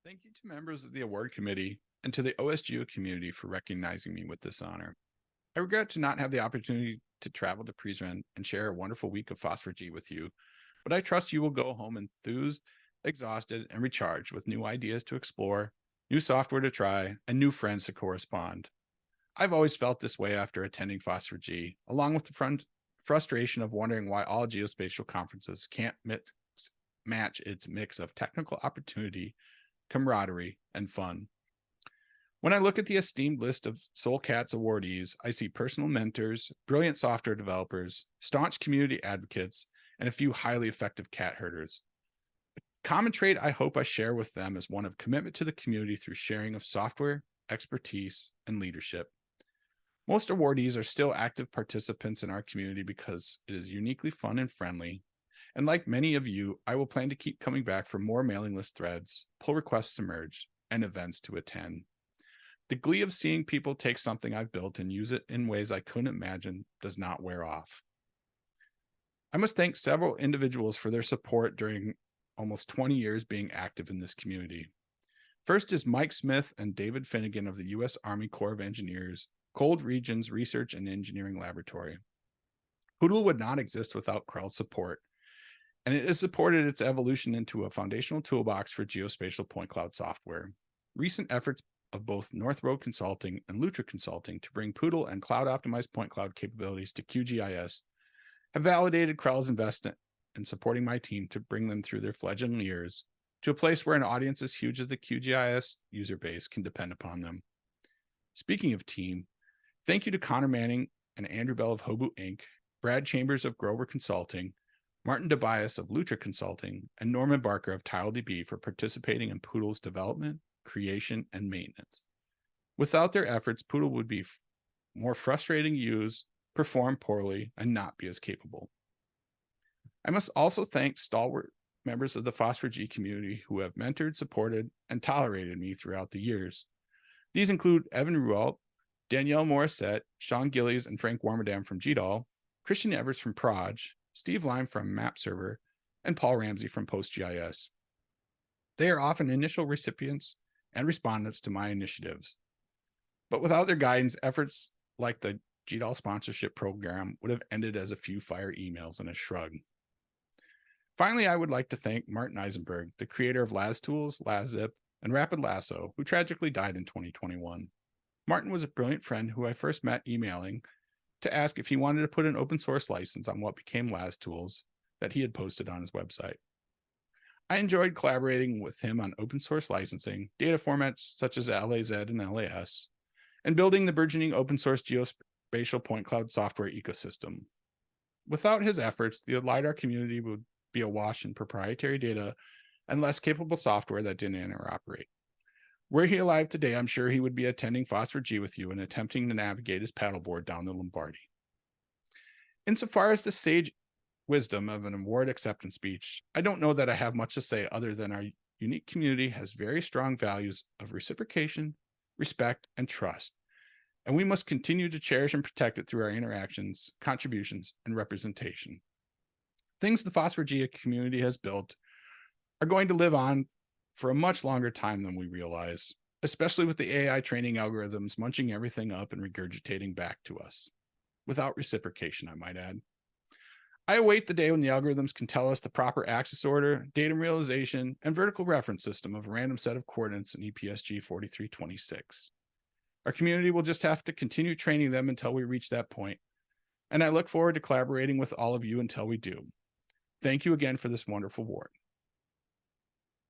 Thank you to members of the award committee and to the OSGeo community for recognizing me with this honor. I regret to not have the opportunity to travel to Prizren and share a wonderful week of Phosphor G with you, but I trust you will go home enthused, exhausted, and recharged with new ideas to explore, new software to try, and new friends to correspond. I've always felt this way after attending Phosphor G, along with the frustration of wondering why all geospatial conferences can't match its mix of technical opportunity, camaraderie, and fun. When I look at the esteemed list of Sol Katz awardees, I see personal mentors, brilliant software developers, staunch community advocates, and a few highly effective cat herders. A common trait I hope I share with them is one of commitment to the community through sharing of software, expertise, and leadership. Most awardees are still active participants in our community because it is uniquely fun and friendly. And like many of you, I will plan to keep coming back for more mailing list threads, pull requests to merge, and events to attend. The glee of seeing people take something I've built and use it in ways I couldn't imagine does not wear off. I must thank several individuals for their support during almost 20 years being active in this community. First is Mike Smith and David Finnegan of the U.S. Army Corps of Engineers, Cold Regions Research and Engineering Laboratory. Poodle would not exist without Krell's support, and it has supported its evolution into a foundational toolbox for geospatial point cloud software. Recent efforts of both North Road Consulting and Lutra Consulting to bring Poodle and cloud-optimized point cloud capabilities to QGIS have validated Krell's investment in supporting my team to bring them through their fledgling years to a place where an audience as huge as the QGIS user base can depend upon them. Speaking of team, thank you to Connor Manning and Andrew Bell of Hobu Inc., Brad Chambers of Grover Consulting, Martin Tobias of Lutra Consulting, and Norman Barker of TileDB for participating in Poodle's development, creation, and maintenance. Without their efforts, Poodle would be more frustrating to use, perform poorly, and not be as capable. I must also thank stalwart members of the Phosphor G community who have mentored, supported, and tolerated me throughout the years. These include Evan Rualt, Danielle Morissette, Sean Gillies, and Frank Warmerdam from GDAL, Christian Evers from Proj, Steve Lime from MapServer, and Paul Ramsey from PostGIS. They are often initial recipients and respondents to my initiatives. But without their guidance, efforts like the GDAL sponsorship program would have ended as a few fire emails and a shrug. Finally, I would like to thank Martin Eisenberg, the creator of LazTools, LazZip, and Rapid Lasso, who tragically died in 2021. Martin was a brilliant friend who I first met emailing to ask if he wanted to put an open source license on what became LazTools that he had posted on his website. I enjoyed collaborating with him on open source licensing, data formats such as LAZ and LAS, and building the burgeoning open source geospatial point cloud software ecosystem. Without his efforts, the LiDAR community would be awash in proprietary data and less capable software that didn't interoperate. Were he alive today, I'm sure he would be attending Phosphor G with you and attempting to navigate his paddleboard down the Lombardi. Insofar as the sage wisdom of an award acceptance speech, I don't know that I have much to say other than our unique community has very strong values of reciprocation, respect, and trust, and we must continue to cherish and protect it through our interactions, contributions, and representation. Things the Phosphor G community has built are going to live on for a much longer time than we realize, especially with the AI training algorithms munching everything up and regurgitating back to us. Without reciprocation, I might add. I await the day when the algorithms can tell us the proper axis order, datum realization, and vertical reference system of a random set of coordinates in EPSG 4326. Our community will just have to continue training them until we reach that point, and I look forward to collaborating with all of you until we do. Thank you again for this wonderful award.